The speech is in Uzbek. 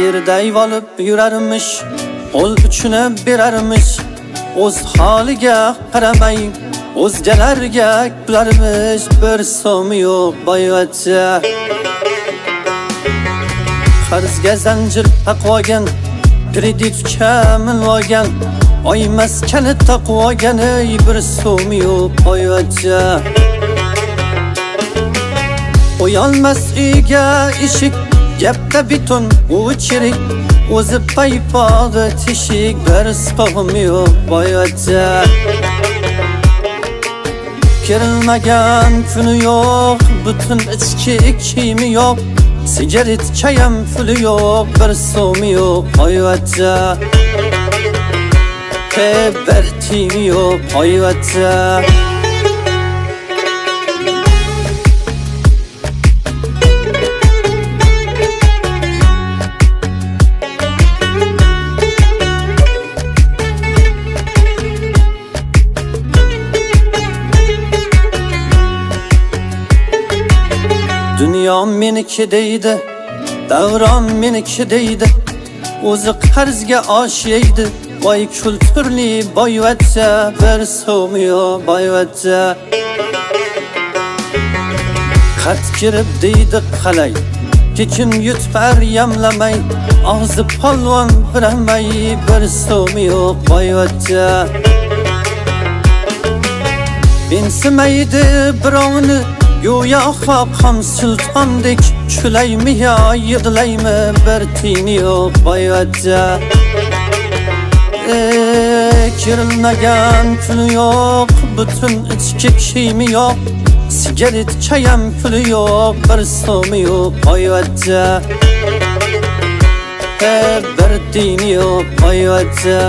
Yerda yuvalib yurarmish, qo'l uchini berarmish, o'z holiga qaramay o'zgalarga kularmish. Bir so'm yo'q boyvachcha, qarzga zanjir taqvogan, kreditga minvogan, oy maskani taqvogan, bir so'm yo'q boyvachcha. Qo'yolmas uyga eshik, gapda biton u chirik, o'zi paypoqi teshik, bir so'm yo'q boyvachcha. Kirilmagan kuni yo'q, butun ichki kiyimi yo'q, sigaret chayam puli yo'q, bir so'm yo'q boyvachcha. Bir tiyin yo'q boyvachcha. Dünya meniki deydi, davron meniki deydi, o'zi qarzga osh yeydi. Voy kulturli boyvachcha, bir so'm yo'q boyvachcha. Qat kirib deydi qalay, kekin yutbar yamlamay, og'zi polvon biramay, bir so'm yo'q boyvachcha. Mensimaydi birovni, go'yo xoqon sultondek, chulaymi yo yig'laymi, bir tiyin yo'q boyvachcha. Kirilmagan kuni yo'q, butun ichki kiyimi yo'q, sigaret chayam puli yo'q, bir so'm yo'q boyvachcha. Bir tiyin yo'q boyvachcha.